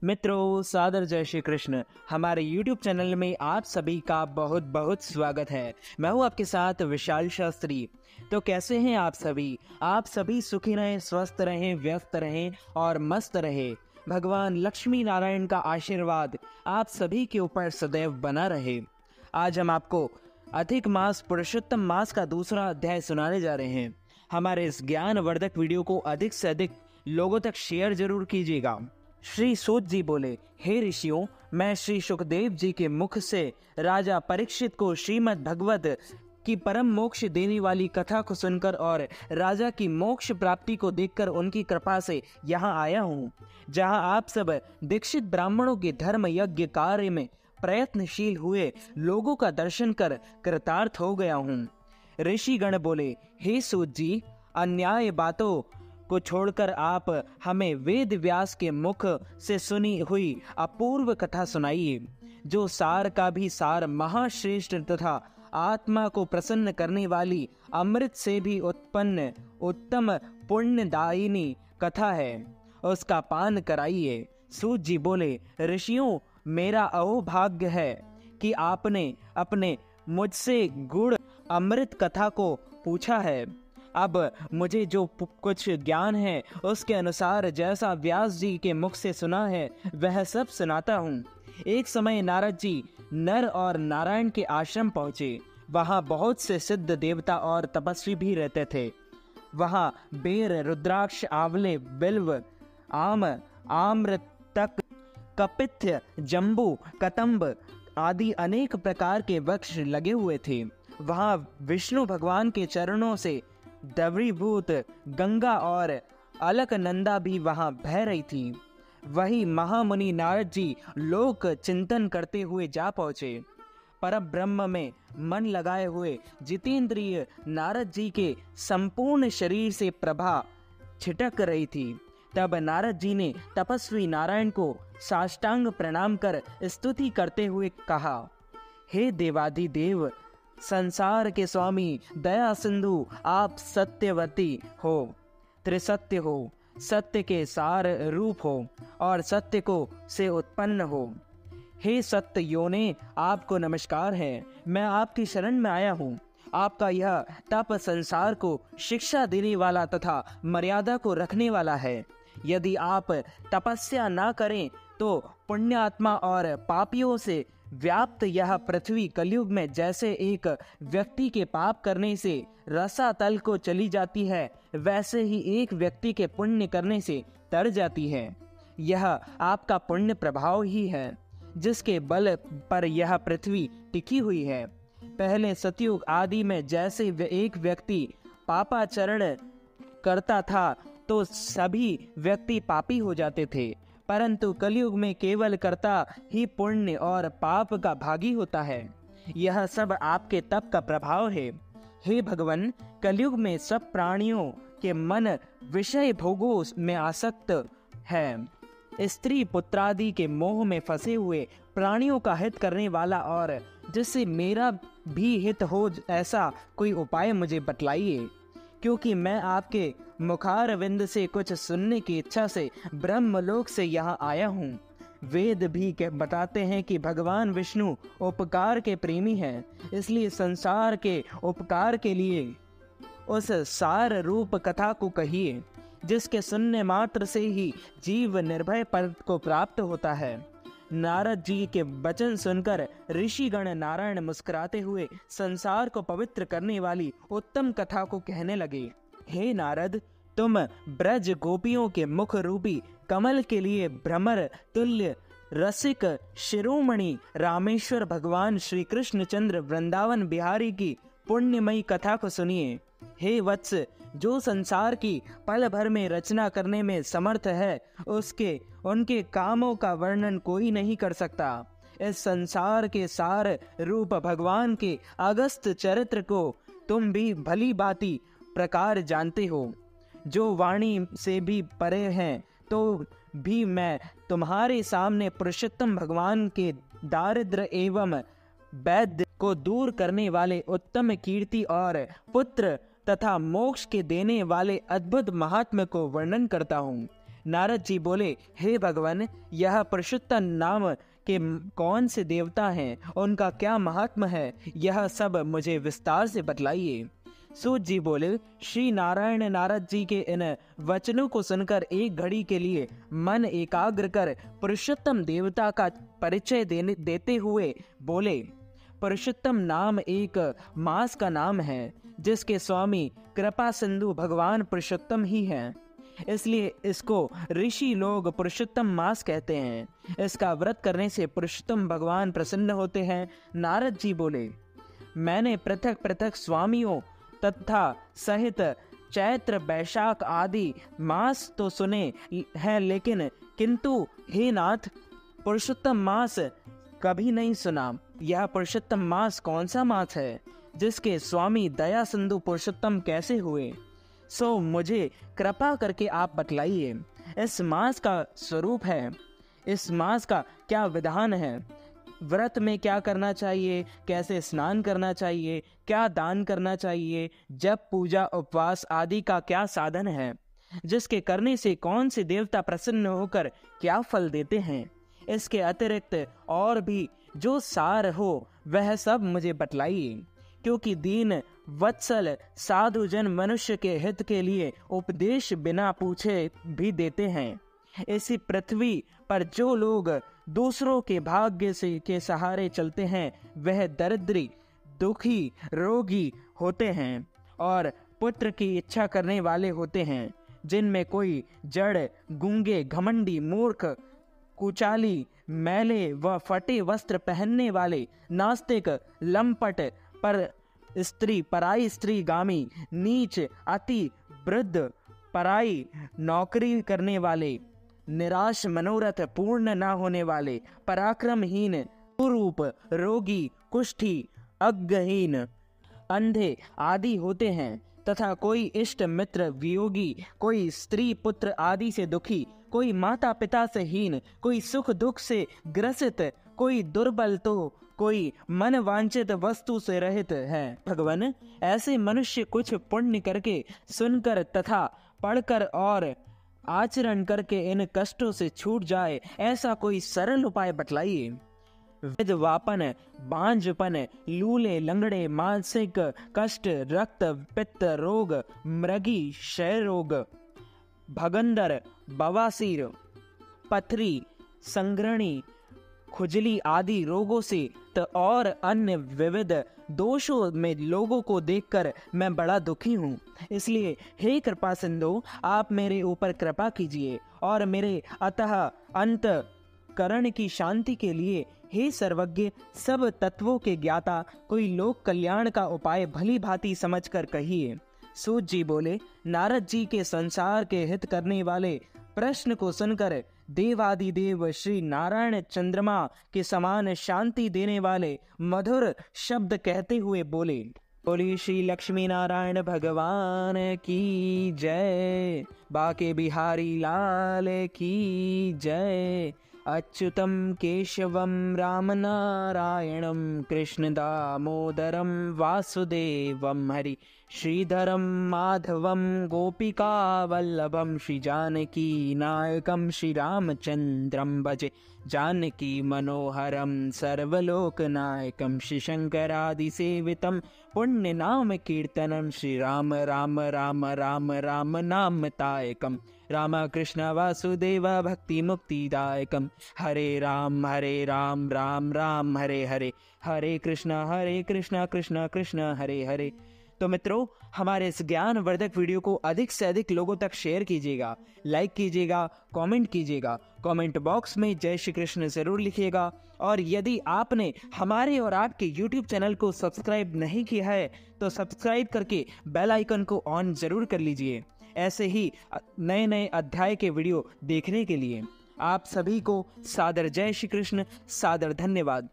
मित्रों, सादर जय श्री कृष्ण। हमारे YouTube चैनल में आप सभी का बहुत बहुत स्वागत है। मैं हूं आपके साथ विशाल शास्त्री। तो कैसे हैं आप सभी? आप सभी सुखी रहें, स्वस्थ रहें, व्यस्त रहें और मस्त रहें। भगवान लक्ष्मी नारायण का आशीर्वाद आप सभी के ऊपर सदैव बना रहे। आज हम आपको अधिक मास पुरुषोत्तम मास का दूसरा अध्याय सुनाने जा रहे हैं। हमारे इस ज्ञानवर्धक वीडियो को अधिक से अधिक लोगों तक शेयर जरूर कीजिएगा। श्री सूत जी बोले, हे ऋषियों, मैं श्री सुखदेव जी के मुख से राजा परीक्षित को श्रीमद् भगवत की परम मोक्ष देने वाली कथा को सुनकर और राजा की मोक्ष प्राप्ति को देखकर उनकी कृपा से यहाँ आया हूँ, जहाँ आप सब दीक्षित ब्राह्मणों के धर्म यज्ञ कार्य में प्रयत्नशील हुए लोगों का दर्शन कर कृतार्थ हो गया हूँ। ऋषिगण बोले, हे सूत जी, अन्याय बातों को छोड़कर आप हमें वेद व्यास के मुख से सुनी हुई अपूर्व कथा सुनाइए, जो सार का भी सार महाश्रेष्ठ तथा आत्मा को प्रसन्न करने वाली अमृत से भी उत्पन्न उत्तम पुण्यदायिनी कथा है। उसका पान कराइए। सूत जी बोले, ऋषियों, मेरा अहोभाग्य है कि आपने अपने मुझसे गुड़ अमृत कथा को पूछा है। अब मुझे जो कुछ ज्ञान है उसके अनुसार जैसा व्यास जी के मुख से सुना है वह सब सुनाता हूँ। एक समय नारद जी नर और नारायण के आश्रम पहुँचे। वहाँ बहुत से सिद्ध देवता और तपस्वी भी रहते थे। वहाँ बेर, रुद्राक्ष, आंवले, बिल्व, आम, आम्रतक, कपित्थ, जम्बू, कदम्ब आदि अनेक प्रकार के वृक्ष लगे हुए थे। वहाँ विष्णु भगवान के चरणों से द्रवीभूत गंगा और अलकनंदा भी वहां बह रही थी। वही महामुनि नारद जी लोक चिंतन करते हुए जा पहुंचे। परब्रह्म में मन लगाए हुए जितेंद्रिय नारद जी के संपूर्ण शरीर से प्रभा छिटक रही थी। तब नारद जी ने तपस्वी नारायण को साष्टांग प्रणाम कर स्तुति करते हुए कहा, हे देवाधिदेव, संसार के स्वामी, दया सिंधु, आप सत्यवती हो, त्रिसत्य हो, सत्य के सार रूप हो और सत्य को से उत्पन्न हो। हे सत्य योने, आपको नमस्कार है। मैं आपकी शरण में आया हूँ। आपका यह तप संसार को शिक्षा देने वाला तथा मर्यादा को रखने वाला है। यदि आप तपस्या ना करें तो पुण्यात्मा और पापियों से व्याप्त यह पृथ्वी कलयुग में जैसे एक व्यक्ति के पाप करने से रसातल को चली जाती है, वैसे ही एक व्यक्ति के पुण्य करने से तर जाती है। यह आपका पुण्य प्रभाव ही है जिसके बल पर यह पृथ्वी टिकी हुई है। पहले सतयुग आदि में जैसे एक व्यक्ति पापाचरण करता था तो सभी व्यक्ति पापी हो जाते थे, परंतु कलयुग में केवल कर्ता ही पुण्य और पाप का भागी होता है। यह सब आपके तप का प्रभाव है। हे भगवान, कलयुग में सब प्राणियों के मन विषय भोगों में आसक्त है। स्त्री पुत्रादि के मोह में फंसे हुए प्राणियों का हित करने वाला और जिससे मेरा भी हित हो ऐसा कोई उपाय मुझे बतलाइए, क्योंकि मैं आपके मुखारविंद से कुछ सुनने की इच्छा से ब्रह्मलोक से यहाँ आया हूँ। वेद भी बताते हैं कि भगवान विष्णु उपकार के प्रेमी हैं, इसलिए संसार के उपकार के लिए उस सार रूप कथा को कहिए, जिसके सुनने मात्र से ही जीव निर्भय पद को प्राप्त होता है। नारद जी के वचन सुनकर ऋषिगण नारायण मुस्कुराते हुए संसार को पवित्र करने वाली उत्तम कथा को कहने लगे। हे नारद, तुम ब्रज गोपियों के मुख रूपी कमल के लिए भ्रमर तुल्य रसिक शिरोमणि रामेश्वर भगवान श्री कृष्णचंद्र वृंदावन बिहारी की पुण्यमयी कथा को सुनिए। हे वत्स, जो संसार की पल भर में रचना करने में समर्थ है, उनके कामों का वर्णन कोई नहीं कर सकता। इस संसार के सार रूप भगवान के अगस्त चरित्र को तुम भी भली भांति प्रकार जानते हो। जो वाणी से भी परे हैं, तो भी मैं तुम्हारे सामने पुरुषोत्तम भगवान के दारिद्र एवं वैद्य को दूर करने वाले उत्तम कीर्ति और पुत्र तथा मोक्ष के देने वाले अद्भुत महात्म्य को वर्णन करता हूँ। नारद जी बोले, हे भगवान, यह पुरुषोत्तम नाम के कौन से देवता हैं, उनका क्या महात्म है, यह सब मुझे विस्तार से बतलाइए। सूत जी बोले, श्री नारायण नारद जी के इन वचनों को सुनकर एक घड़ी के लिए मन एकाग्र कर पुरुषोत्तम देवता का परिचय देते हुए बोले, पुरुषोत्तम नाम एक मास का नाम है, जिसके स्वामी कृपा सिंधु भगवान पुरुषोत्तम ही हैं। इसलिए इसको ऋषि लोग पुरुषोत्तम मास कहते हैं। इसका व्रत करने से पुरुषोत्तम भगवान प्रसन्न होते हैं। नारद जी बोले, मैंने पृथक पृथक स्वामियों तथा सहित चैत्र वैशाख आदि मास तो सुने हैं, लेकिन किंतु हे नाथ, पुरुषोत्तम मास कभी नहीं सुना। यह पुरुषोत्तम मास कौन सा मास है, जिसके स्वामी दया सिंधु पुरुषोत्तम कैसे हुए? सो मुझे कृपा करके आप बतलाइए। इस मास का स्वरूप है, इस मास का क्या विधान है, व्रत में क्या करना चाहिए, कैसे स्नान करना चाहिए, क्या दान करना चाहिए, जप पूजा उपवास आदि का क्या साधन है, जिसके करने से कौन से देवता प्रसन्न होकर क्या फल देते हैं। इसके अतिरिक्त और भी जो सार हो वह सब मुझे बतलाइए, क्योंकि दीन वत्सल साधु जन मनुष्य के हित के लिए उपदेश बिना पूछे भी देते हैं। इसी पृथ्वी पर जो लोग दूसरों के भाग्य से के सहारे चलते हैं, वह दरिद्री, दुखी, रोगी होते हैं और पुत्र की इच्छा करने वाले होते हैं, जिनमें कोई जड़, गूंगे, घमंडी, मूर्ख, कुचाली, मैले व फटे वस्त्र पहनने वाले, नास्तिक, लंपट, पर स्त्री, पराई स्त्री गामी, नीच, अति वृद्ध, पराई नौकरी करने वाले, निराश मनोरथ पूर्ण न होने वाले, पराक्रमहीन, कुरूप, रोगी, कुष्ठी, अज्ञहीन, अंधे आदि होते हैं, तथा कोई इष्ट मित्र वियोगी, कोई स्त्री पुत्र आदि से दुखी, कोई माता पिता से हीन, कोई सुख दुख से ग्रसित, कोई दुर्बल तो कोई मन वांछित वस्तु से रहित है। भगवान, ऐसे मनुष्य कुछ पुण्य करके, सुनकर तथा पढ़कर और आचरण करके इन कष्टों से छूट जाए, ऐसा कोई सरल उपाय बतलाइए। विधवापन, बांझपन, लूले, लंगड़े, मानसिक कष्ट, रक्त पित्त रोग, मृगी, क्षय रोग, भगंदर, बवासीर, पथरी, संग्रहणी, खुजली आदि रोगों से और अन्य विविध दोषों में लोगों को देखकर मैं बड़ा दुखी हूँ। इसलिए हे कृपा सिंधु, आप मेरे ऊपर कृपा कीजिए और मेरे अतः अंत करण की शांति के लिए, हे सर्वज्ञ, सब तत्वों के ज्ञाता, कोई लोक कल्याण का उपाय भली भांति समझकर कहिए। सूत जी बोले, नारद जी के संसार के हित करने वाले प्रश्न को सुनकर देवादिदेव श्री नारायण चंद्रमा के समान शांति देने वाले मधुर शब्द कहते हुए बोले, बोली श्री लक्ष्मी नारायण भगवान की जय, बाके बिहारी लाल की जय। अच्युतम केशवम राम नारायणम कृष्ण दामोदरम वासुदेवम हरि श्रीधरम माधवम गोपिका वल्लभम श्री जानकी नायकम श्री रामचंद्रम भजे जानकी मनोहरम सर्वलोक नायकम श्री शंकरादि सेवितम पुण्य नाम कीर्तनम श्री राम राम राम राम राम नाम तायकम राम कृष्ण वासुदेव भक्ति मुक्तिदायकम हरे राम राम राम हरे हरे, हरे कृष्ण कृष्ण कृष्ण हरे हरे। तो मित्रों, हमारे इस ज्ञानवर्धक वीडियो को अधिक से अधिक लोगों तक शेयर कीजिएगा, लाइक कीजिएगा, कमेंट कीजिएगा, कमेंट बॉक्स में जय श्री कृष्ण जरूर लिखिएगा। और यदि आपने हमारे और आपके YouTube चैनल को सब्सक्राइब नहीं किया है तो सब्सक्राइब करके बेल आइकन को ऑन जरूर कर लीजिए, ऐसे ही नए नए अध्याय के वीडियो देखने के लिए। आप सभी को सादर जय श्री कृष्ण, सादर धन्यवाद।